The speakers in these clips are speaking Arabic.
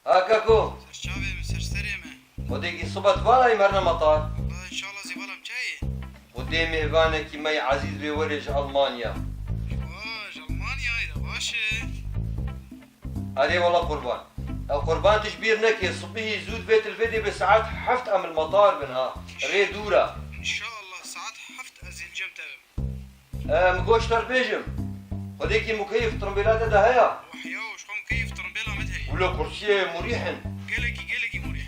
هاكاكو سرچاوي مسرسري ما وديكي صبت فالا يمرنا مطار ان شاء الله زي بالم جاي وديمي ايفانك مي عزيز بورج المانيا واش المانيا اذا باش هذه والله قربان القربان تشبير نكي صبيه زود بيت الفيديو بساعات حفت ام المطار منها ري دورة ان شاء الله ساعات حفت ازيل جمتهم مقوش تربيجم وديكي مكيف ترمبيلات ده هيا وحياو شكون كيف ترمبيلا مدهي ولا كرسي مريحن قلقي مريح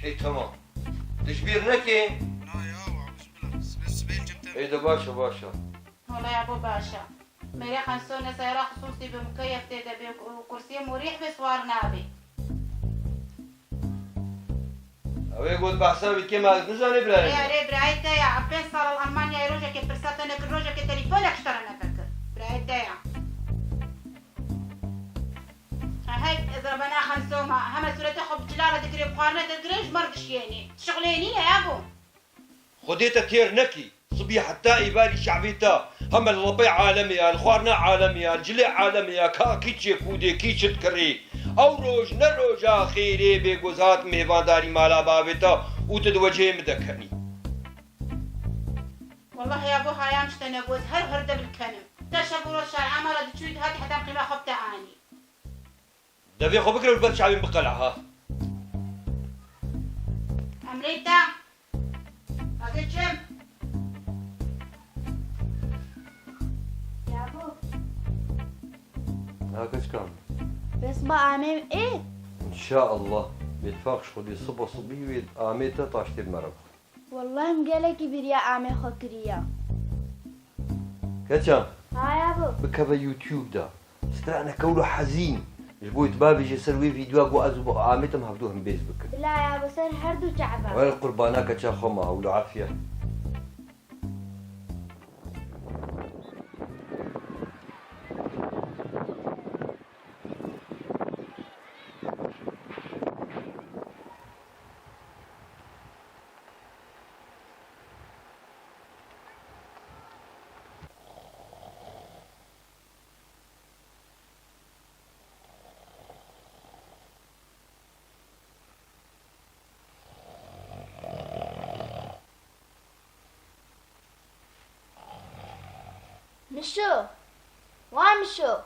اي تمام تشبير نكي لا يا وعبس بلا سبيل جمتهم اي ده باشا والله يا ابو باشا مريح نسونا سيارة خصوصي بمكيف تيدا بكرسي مريح بسوار نابي اوه يقول بحسابي كيما نزاني يا براي ري برايتا يا عبين صار الألمانيا يروجا كي برساتنا كروجا كي تليفونك اشترنا فكر برايتا يا هاي إذا بنا خمسوما هم سورة حب جلالة ذكري بقارنة تدريج مردش يعني شغليني يا أبو خديتها كير نكي صبي حتى إيبالي شعبيتا هم الربيع عالمي الخوارنا عالمي الجلع عالمي كيتشي كودي كيتشت كري او روج نروجا خيري بگوزات مهبانداري مالا بابتا وتدوجه مدكني والله يا أبو هايام شتنبوز هر هرد بالكلم تشبور الشارع عمالة تشويد هاتي حتى قيمة خبتا آني دبي خو بكره البلد شعبي بقلعها أمريتا أقول جم يا ابو هاكش كان بس بقى عمام ايه ان شاء الله بيتفاقش خدي صبا صبي ويد آميتا تاشتي المرض والله مقالك بريا عمي خكريا كتشان ها يا ابو بكبا يوتيوب دا استرعنا كولو حزين جبوت بابي جي سروي فيديو اقو ازبو آميتا مهبدوهم بيسبك لا يا ابو سر هردو تعبان وين القربانات كتشان خمها ولو عافية مشو وين مشو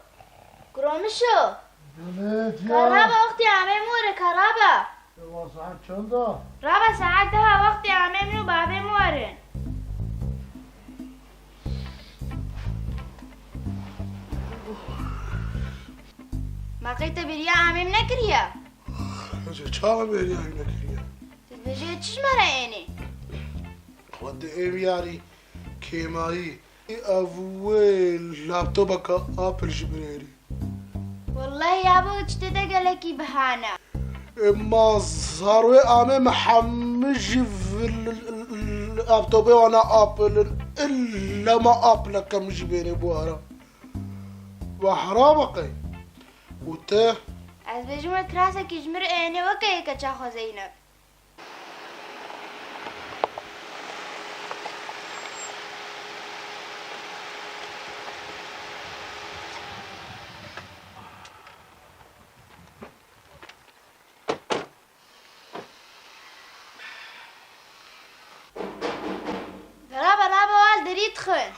كرو مشو بليت كهربا وقتي عمي موري كهربا يا ساعت چنده؟ رابع ساعتها وقتي عمي منو بابي مورن ما قيت بريا عمي منكريا چاقا بری این نکریه تدبجي تشش مرأيني ودي ایم یاری کیمایی اول لابتوبك ابل جبريري والله يا ابو تشتدا قالكي بهانا اما صاروي امي محمج في اللابتوب وانا ابل الا ما ابل كم جبيري بوارا وحرامقي وته از بجمع كراسك يجمر عيني وكي كتشاخو زينب رابا والد يدخل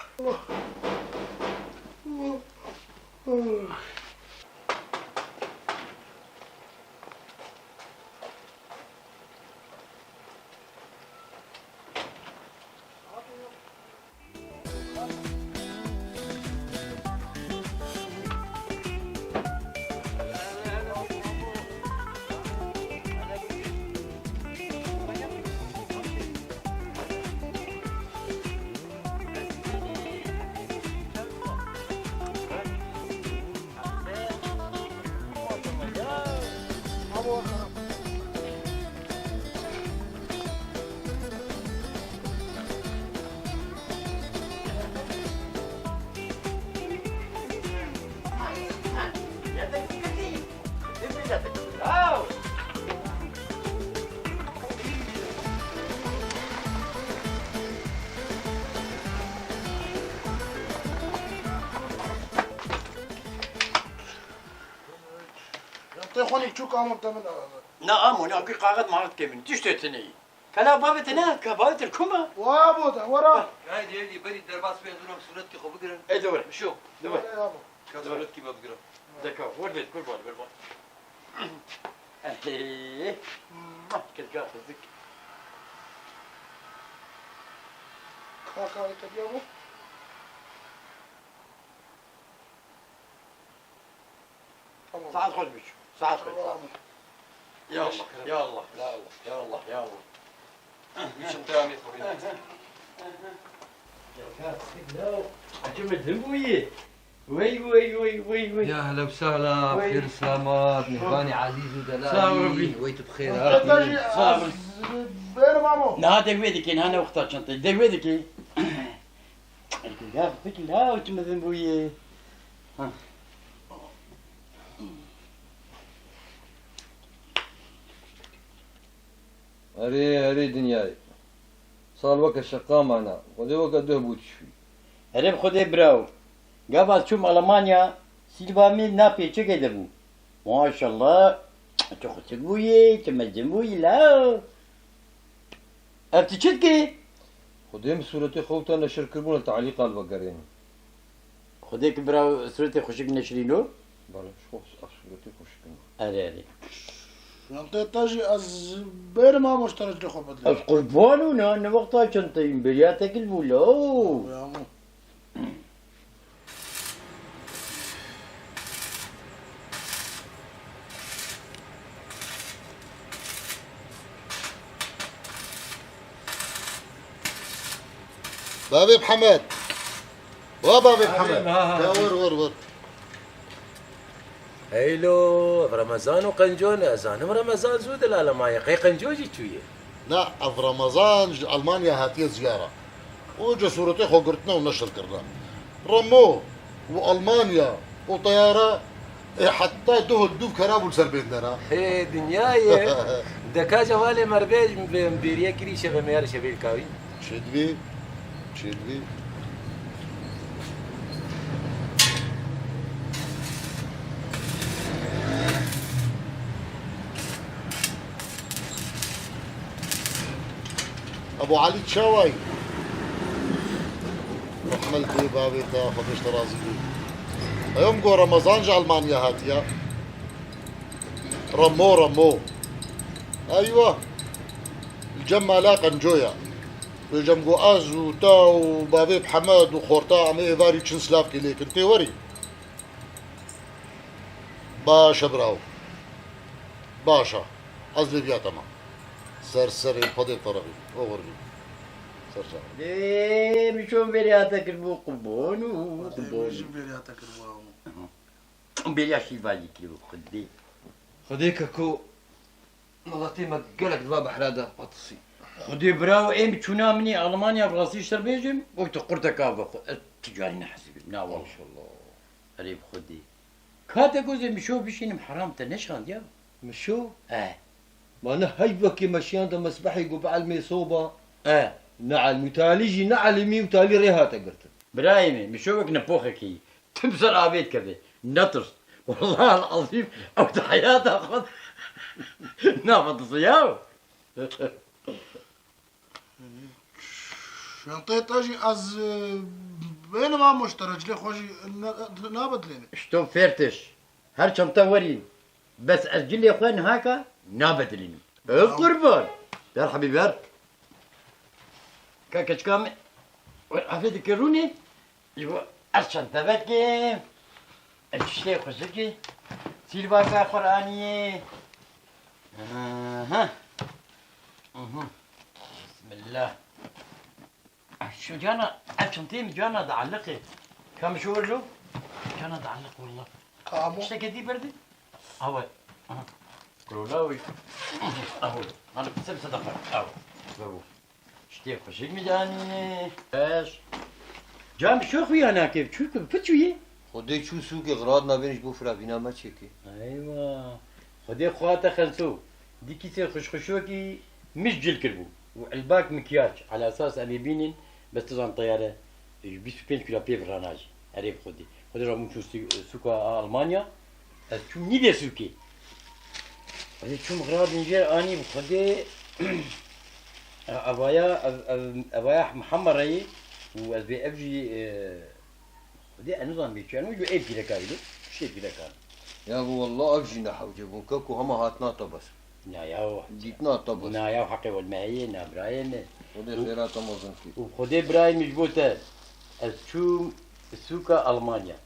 يعطيخوني تشوك عمرت من نعم هناك قاعد معك كمين تشتتني كلا بابت هناك بابت الكمة وابودا ورا هاي دي بري درباس بين دونهم سنتك خو بقرن ايه دور شو دور كذلك ما بقرن دكا وربيت كل بال ايه ما كنت قاعد ذك كاكا يتبيعوا ساعات خذ بيشو ساعات خذ يا الله يا الله يا الله يا الله يا الله ايش انت عجبت ذنبويه وي يا هلا وسهلا بخير سلامات نهباني عزيز ودلالي سلام ربي. ويت بخير تجي صابر. بين مامو لا دقويدك انا وقتها شنطي دقويدك يا فكر لا وتم ذنبويه اري دنياي صار وقت الشقاء معنا ودي وقت دهبوت شوي هرب خودي براو قبل شوم ألمانيا سيلفامي نابي تشكي دبو ما شاء الله تاخذ تقوي تمزموي لا أبتشتكي خديم صورتي خوتا نشر كربون التعليق على البقرين خوديك براو صورتي خوشك نشرينو بلا شو صورتي خوش أري يعطي تجي از بين مامو اشتريت لي خبط لي القربان أنا وقتها كنت برياتك البولو يا مو بابي محمد وبابي محمد ور هيلو برمضان وقنجون اذان رمضان زود الالمانيا قي قنجوجي شويه لا في رمضان المانيا هاتيه زياره وجا صورتي خو قرتنا ونشر كرنا رمو والمانيا وطياره حتى دهل دوب كرابل سربين دنا هي دنياي دكا جوالي مربيج مديريه كري شبه ميار شبيل كاوي شدبي ابو علي تشاوي رحملتي بابي تا خدش ترازي يوم جو رمضان جا المانيا هاتيا رمو ايوه الجمالة قنجويا جمجو از وتا وبابي بحمد وخورتا عمي فاري تشن سلاف كليك انتي وري باشا براو باشا ازلي بيا تمام سرسري فضي طرفي اوغربي سرسري ليه مشون برياتك البوقبون يجي بيرياتك الواو بريا شيفالي كيلو خدي خديك كو ملاتي ما قالك ذا بحراده بطسي خدي براو ايم تشونا مني المانيا براسي شربيجم وقت قرتك كافا تجاري نحسب نا والله ما شاء الله قريب خدي كاتا جوزي مشو بشين حرام تنشان يا مشو اه ما انا هيبك مشيان ده مسبحي قبع الميصوبه اه نعل متاليجي نعل مي وتالي ريهاتا قرت برايمي مشوك نبوخكي تبصر عبيد كذا نطرس والله العظيم او حياتها خذ نافض صيام شنطي تجي از بين مامو اشتريت لي خوشي نابد ليني شتو فيرتش هر شمتا ورين بس أسجل يا اخوان هاكا نابدلني القربان يا حبيبي كاكش كام عفيت كروني يبقى أرشان تبكي الشيخ خزكي سيلفا كا قرآنية بسم الله شو جانا الشنطين جانا تعلقي كم شهور له جانا تعلق والله كامو اشتكي دي بردي اهو كرولاوي اهو انا بسبب صدقه اهو بابو اشتي خوشك مجاني ايش جام شو خويا انا كيف شو فتشويه خدي شو سوق اغراض ما بينش بوفرا بينا ما تشيكي ايوه خدي خواته خنسو دي كيسه خشخشوكي مش جل كربو وعلباك مكياج على اساس ابي بينين بس تزان طياره 25 كيلو بي فرناجي عريف خدي رامو سوكا المانيا شو نيدي سوكي هذه شو مغراض نجير اني بخدي ابايا محمد راي واز بي اف جي خدي نظام بيتش انا جو اي بي لكايلو شي بي لكايلو يا ابو والله افجي نحو جبون كوكو هما هاتنا طبس ناياو جيتنا طبس ناياو حقي والمعيه نا براين خدي خيرات امازون فيك وخدي براي مجبوته الشوم السوكا المانيا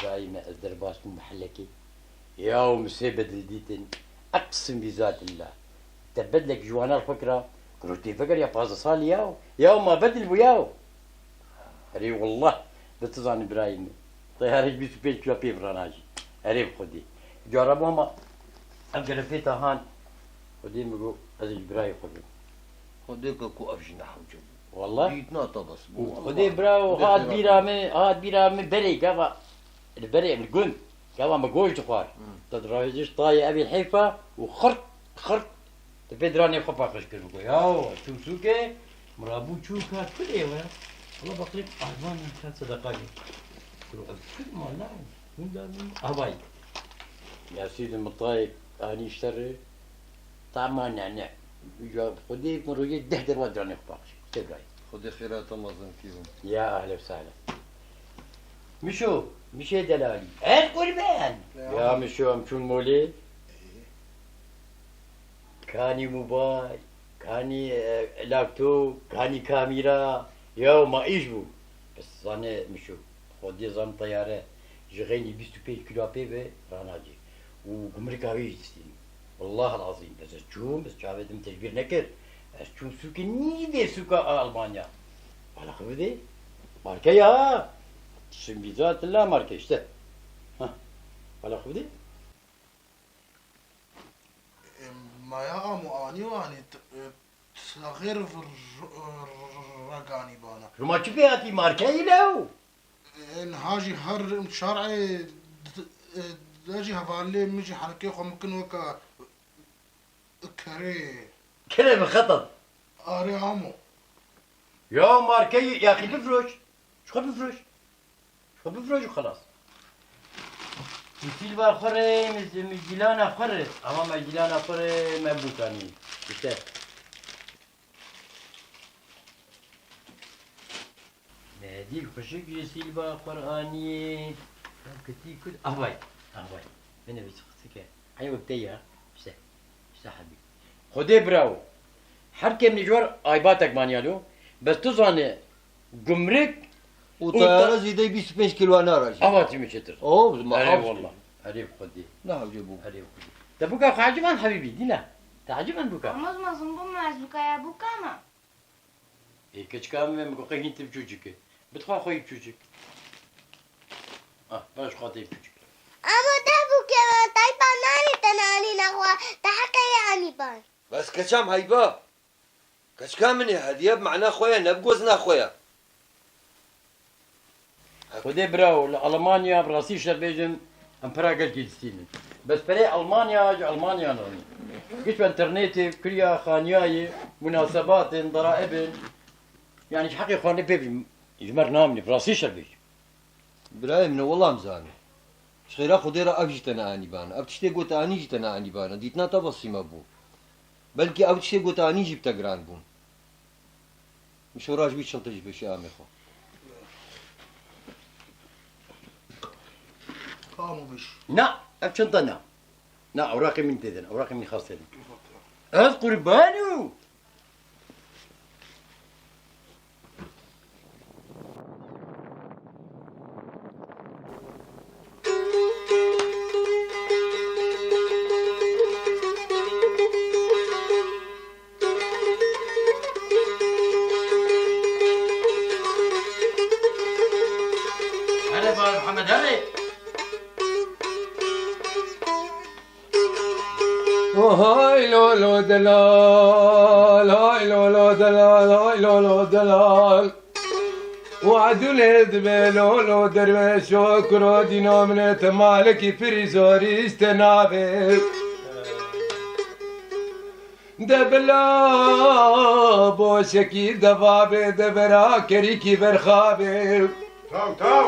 جاي ما الدرباس محلكي يوم سيبد الديتن اقسم بذات الله تبدلك جوانا الفكره قلت فكر يا فاز صالي ياو ما بدل وياو هري والله بتظن ابراهيم طيارة بيسو بيت كيلو بي براناجي هري خدي جربوا ما اقرا فيتا هان خدي مقول هذا ابراهيم خدي كوكو افجي نحو جبون والله جيتنا طبس خدي براو هاد بيرامي بري كفا البري القن كفا ما قوش تخوار تدراجش طاي ابي الحيفا خرط تبدراني خفا خشكر بقول ياو شو سوكي مرابو شوكا كل ايه والله بقريب اهوان كان صدقاني كل ما لا من ده هواي يا سيدي المطايق اني اشتري طعمان نعناع خدي مروجي دهدر ودراني خفا تبراي خدي خيرات امازون فيهم يا اهلا وسهلا مشو دلالي القربان يا مشو امشون مولي كاني موبايل كاني لابتوب كاني كاميرا يا ما يجبو بس انا مشو خدي زم طياره جغيني 25 كيلو بي راناجي وقمركاوي والله العظيم بس تشوم بس جابت تجبير نكر شو سوكي نيدي سوكا المانيا على خبدي ماركه يا شمبيزات لا ماركه اشته ها على خبدي ما يغامو اني واني صغير في الرقاني بانا شو ما تشوفي هاتي ماركه لو ان هاجي هر شرعي داجي هفالي مجي حركي خو ممكن وكا كري كلام خطط اري عمو يا ماركي يا اخي بفرش شو بفرش وخلاص سيلفا اخرى مجيلان اخرى اما مجيلان اخرى ما بوكاني اشته هذيك خشيك سيلفا قراني كتي كل اهواي انا بس خصك هاي وقتها اشته حبيبي خدي براو حركه من جوار ايباتك مانيالو بس تظن قمرك وطيارة زي 25 كيلو انا راجل اواتي مشتر اوه ما هري والله هري خدي لا جيبوه هري خدي تبوكا عجبان حبيبي دينا تعجبان بوكا أمز ما زنبون ما زبوكا يا بوكا ما اي كم مقوقي انت بجوجك بتخوا خوي بجوجك باش خاطي بجوجك أما تبوكا ما تايبا ناني تناني نغوا تحكي يعني بان بس كشام هيبا كشكام من هديه بمعنى خويا نبقوزنا خويا خدي براو المانيا براسي شربيجن امبرا قال جيستين بس بري المانيا نرني قلت انترنتي كريا خانياي مناسبات ضرائب يعني حقي خاني بيبي يجمر نامني براسي شربيج برايم والله مزاني شخيرا خديرا ابجي اني بانا ابتشتي قلت اني جيت اني بانا ديتنا تبصي ما بو بلكي ابتشتي قلت اني جبت جران بون مش وراج بيت شنطه بشي امخو قاموا بش لا ابشنطنا لا اوراقي من تدن اوراقي من خاصتي اذكر بانو هلا محمد هلا هاي لولو دلال هاي لولو دلال هاي لولو دلال وعدو الهدبة لولو درويش وكرو دينو من تمالكي فريزوري استنابي دبلا بوشکی دبابه دبرا کریکی برخابه تاو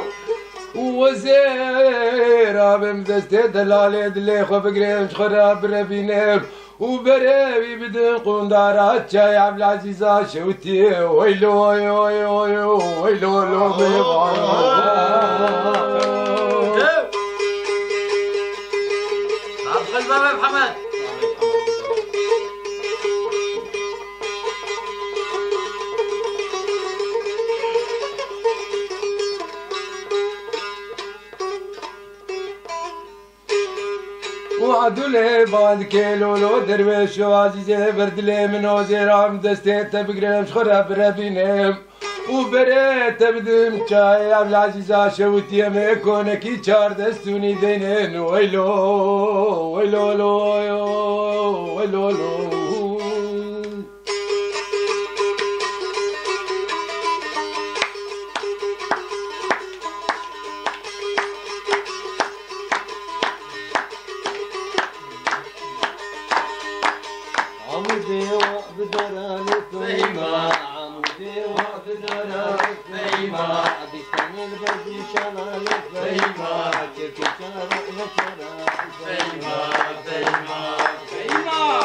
وزير ابم دست دلال دلي خو بقريش خراب ربينه وبريبي بدن قندارات شاي عبد العزيز شوتي ويلو ويلو ويلو ويلو لو عبد الغلبان محمد وعدولي بعد كيلو لو درويش وعزيزي بردلي من وزيرام دستي تبقريم خراب ربينم وبريت بدم شاي عبد العزيز شوتي ميكونكي شار دستوني دينين ويلو ويلو لو ويلو لو عمودي وقف دراني فيما عمودي وقف دراني فيما دستاني البردي شراني فيما كيف شراني فيما فيما فيما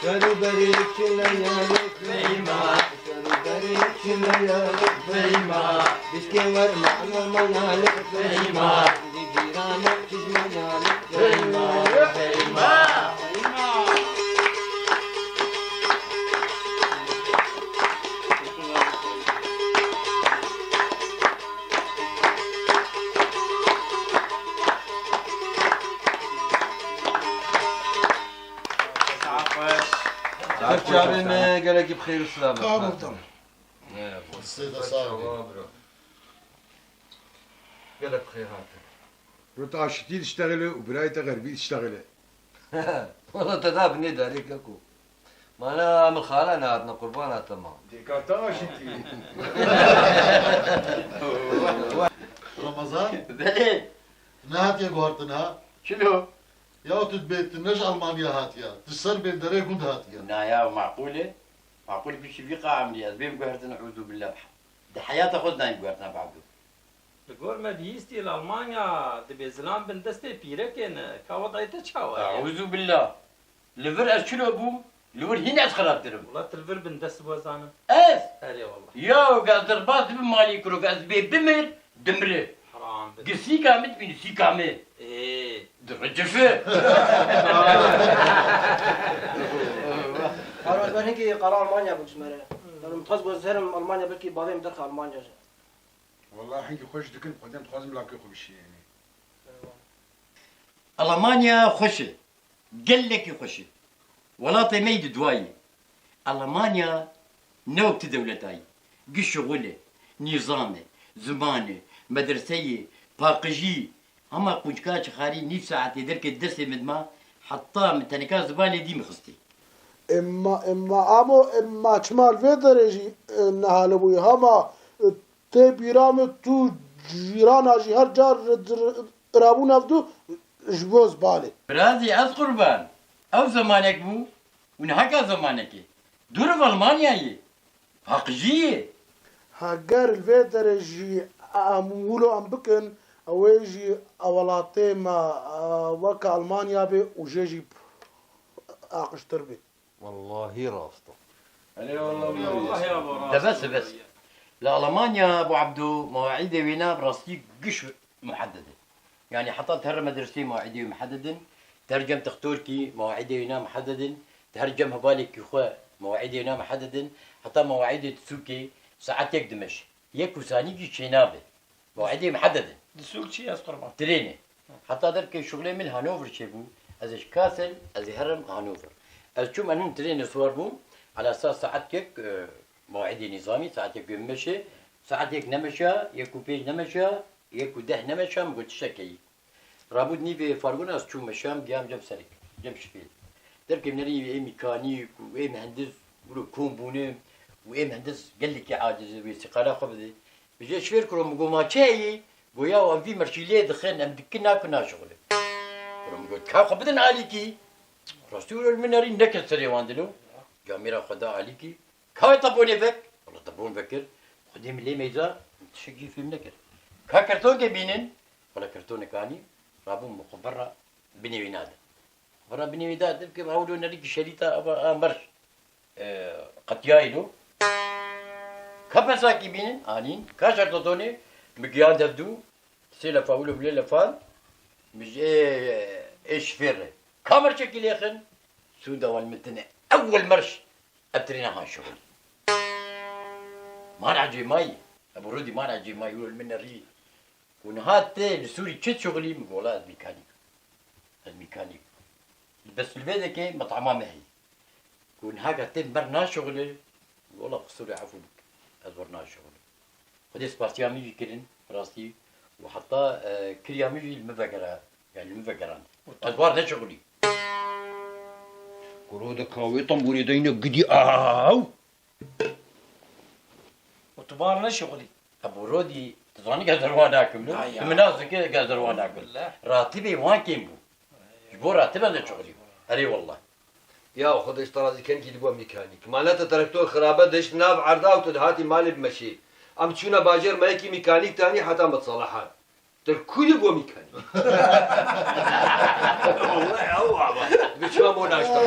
شنو بريك ليالك فيما شنو بريك ليالك فيما بسكي ورمعنا منالك فيما دي جيرانك تجمعنا فيما فيما كيف شعبنا قالك بخير وسلامة كابو طبعا السيدة صاحبي قالك بخير هاتك روتا شتي تشتغلي وبرايتا غربي تشتغلي والله تذاب ندى عليك اكو ما انا من خالة ناتنا قربانات تمام ديكاتا شتي رمضان بلي نهات يا قهرتنها شنو؟ يا تدبيت نج ألمانيا هاتيا تسر بين دري قند هاتيا نايا معقولة؟ معقولة بشي في قاعة مليا بين قهرتنا أعوذ بالله بحق ده حياة خذنا قهرتنا بعده الجور ما بيستي لألمانيا دبي زلام بن دستي بيركن كوضعيته شاوى أعوذ بالله لفر أشلو أبو لور هنا أتخرب ترم والله تلفر بن دست بوزانا أس هري والله يا قاعد ضربات بمالي كرو قاعد بمر دمره حرام بن قسي كامل بين سي كامل ايه درجفه قرار بر هيك قرار ألمانيا بجمرة لأنه متخصص بزهرم ألمانيا بلكي بعدين مدرك ألمانيا والله حينك خوش دكن قدام تخازم لاكي خو بشي يعني ألمانيا خوشة قال لك خوشة ولاطي ميد دواي ألمانيا نوبت دولتاي قش شغله نظامه زمانه مدرسية باقجي اما كونجكاش خاري نيف ساعتي درك الدرس مدما حتى متنكا زبالة دي مخستي اما چمال في درجي نهالبوي هما تي بيرام تو جيرانا جي هر جار رابو نفدو جبوز بالي برازي از قربان او زمانك بو ونهكا زمانك دور في ألمانيا باقجية هاجر الفي درجي امولو ام بكن اويجي اولاتي ما وكا المانيا بي وجيجي اقشتر بي والله راسطة والله يا ابو ده بس لألمانيا ابو عبدو مواعيد وينا براستي قش محددة يعني حطت هر مدرستي مواعيدي محددة ترجم تختوركي مواعيدي وينا محددة ترجم هبالك يخوا مواعيدي وينا محددة حتى مواعيد تسوكي ساعات يقدمش يكو ثاني شينابه مواعيدي محددة السوق شي از قربان تريني حتى درك شغلي من هانوفر شيبو از كاسل از هرم هانوفر از شوم انهم تريني صور بو على اساس ساعات يك مواعيدي نظامي ساعات يك مشي ساعات يك نمشى يكو بيج نمشى يكو ده نمشى مقلت شكي رابد ني في فارغون از شوم مشام قيام جنب سرك جنب شفيل تركب نري ايه ميكانيك وايه مهندس ولو كون بونم وايه مهندس قال لك عاجز باستقاله خبزي بيجي شفير كلهم قوما شاي ويا وان في مرشيليه دخلنا مدكنا كنا شغل كلهم قلت كا خبدنا عليكي رسول المنارين نكت سري واندلو جاميرا خدا عليكي كا طبوني بك والله طبون بكر خدي من لي ميزا تشقي في منكر كا كرتون بينن ولا كرتون كاني رابو مخبره بني ويناد برا بني ويناد كيف هاولو نريك شريطه امرش قطيايدو كبساكي بينن انين كاشرتوني مقيان دبدو سيلا فاولو بلا فان مش ايش فير كامر شكل يخن سودا والمتنة اول مرش ابترينا شغل ما نعجي ماي ابو رودي ما نعجي ماي يقول من الري ونهات السوري تشت شغلي مقولات ميكانيك الميكانيك بس البيت كي مطعمه مهي كون هاكا تمبرنا شغلي والله قصوري عفو بك ازورنا شغل خدي سبارتيامي كرن راستي وحتى كريامي المفكرة يعني المفكران ادوار شغلي كرودا كاوي طنبوري دينا قدي آو وتبارنا شغلي ابو رودي تظني قادر واناكم له منازل كذا قادر واناكم راتبي وان كيمبو جبور راتبه هذا شغلي اري والله يا خذ اشترى كان كي تبغى ميكانيك معناته تركتور خرابه دش ناب عرضه وتدهاتي مالي بمشي ام تشونا باجر مايكي ميكانيك ثاني حتى متصالحات تركولي بو ميكانيك والله اوعى بشو مو ناشطه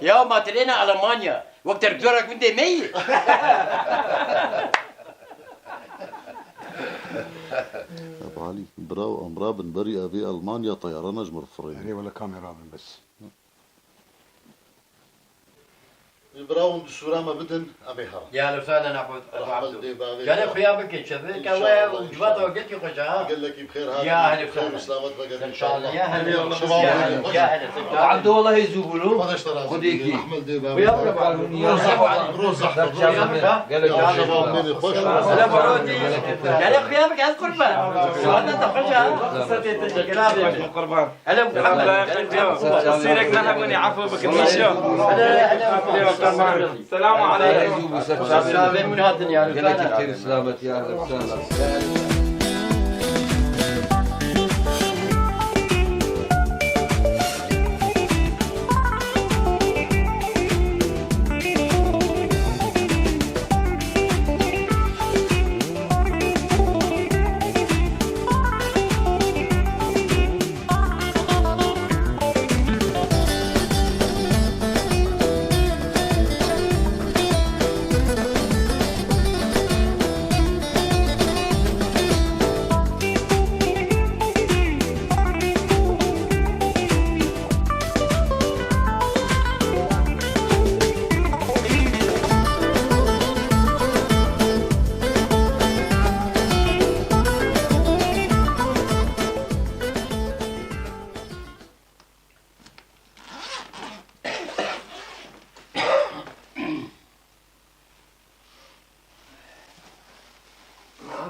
يا ما ترينا المانيا وقت تركتورك من دي ميت ابو علي براو امراه بريئه في المانيا طيران اجمر فريق يعني ولا كاميرا بس براو سورة ما بدن ابي هرم يا لو سانا نعبد كان خيابك شبك وجبات وقلت لي خشها قال لك بخير هذا يا اهلا بخير وسلامتك ان شاء الله يا اهلا يا اهلا عبد والله يزوبلو خذ اشترى خديكي احمد ديبا ويا روز قال لك خوش انا برودي قال خيابك على القربان وانا تخشها قربان هلا محمد سيرك نحبني عفو بك المشي السلام عليكم سلام من هذا الدنيا لك كثير سلامة يا اهلا وسهلا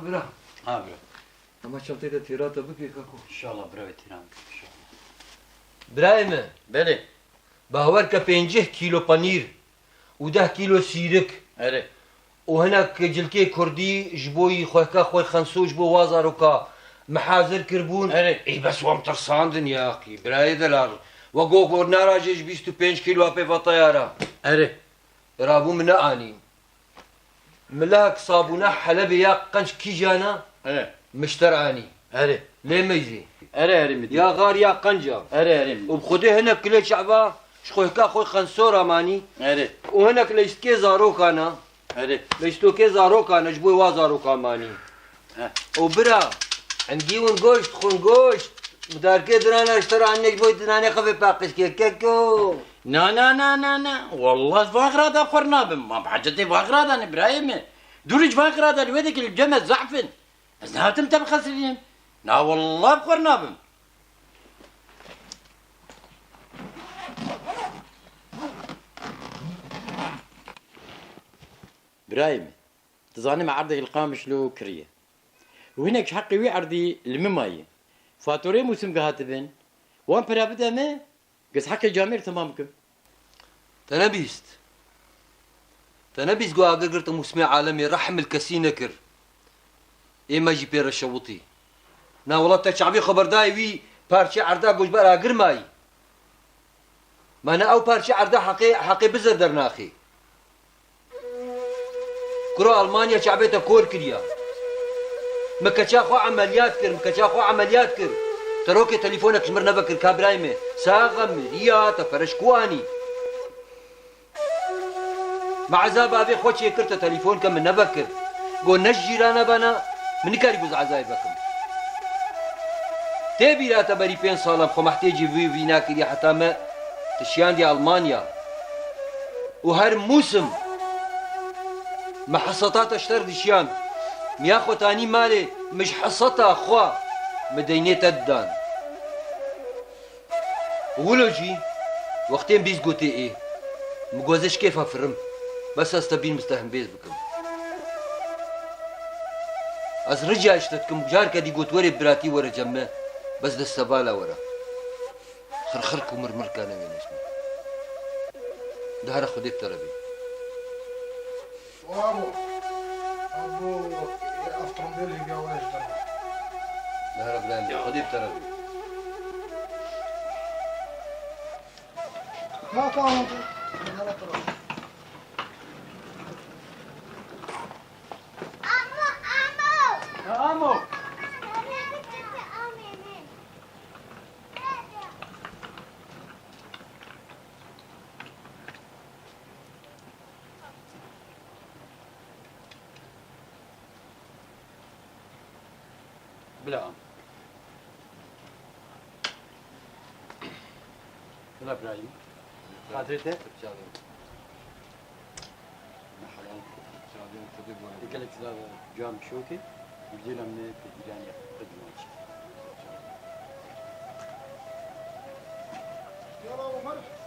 عبرة عبرة اما شنطتي تيراتا بكي كاكو ان شاء الله براوي تيران ان شاء الله برايمه بله باوركا 5 كيلو بانير و10 كيلو سيرك اري وهناك جلكي كردي جبوي خويكا خوي خنسو جبو وازاروكا محاذر كربون اي بس وام ترساندن يا اخي براي دلار وقوق ناراجيش 25 كيلو ابي فطياره اري رابو من اني ملاك صابونه حلبي يا قنش كيجانا اري مشترعاني اري ليه ميزي اري مدي يا غار يا قنجه اري وبخدي هنا كل شعبه شخويكا خوي خنسوره ماني اري وهناك ليستكي زاروكا انا اري ليستوكي زاروكا انا جبوي وازاروكا ماني وبرا عنديون قوشت خون قوشت مداركي درانا اشترى عنك بوي درانا خفي باقش كيكو نا والله فاغرادا خرنابم ما بحاجتي فاغرادا انا ابراهيم دورج فاغرادا الودك الجمل زعفن ازناتم تبخسرين لا والله بخرنابم ابراهيم تظني مع عبدك القامش له كريه وهناك حقي وي عرضي المماي فاتوري موسم هاتبن وان برا بدا ما قص حقي جامير تمامكم تنبيست قوا قرقرت مسمع عالمي رحم الكسينة كر إما جي بير الشوطي نا والله تشعبي خبر داي وي بارشي عردا قوش برا قرماي ما أنا أو بارشي عردا حقي بزر درناخي كرو ألمانيا شعبيتها كور كريا مكتشاخو عمليات كر تروكي تليفونك شمر نبكر كابرايمي ساغم رياتا فرشكواني مع عذاب أبي خوشي كرت تليفون كم من نبكر قول نجي رانا بنا من كاري بوز عذابكم تبي لا تبري بين صالم خو محتاجي في ناكري حتى ما تشيان دي ألمانيا وهر موسم محصطات اشتر دشيان مياخو تاني مالي مش حصتها اخوا مدينة الدان ولو جي وقتين بيز قوتي ايه مقوزش كيف افرم بس استبين مستهم بيز بكم از رجع اشتتكم جار كدي قوت وري براتي ورا جمع بس دستبالة ورا خرخرك ومرمر كان وين اسمه دهر خدي بتربي وابو افترمبيل يبيع ولا يشتري دهر بلاندي خدي بتربي ما كان عمو بلا بلا ابراهيم خاطرته قال لك جام شوكي وجينا من يعني قدمه يلا ومرح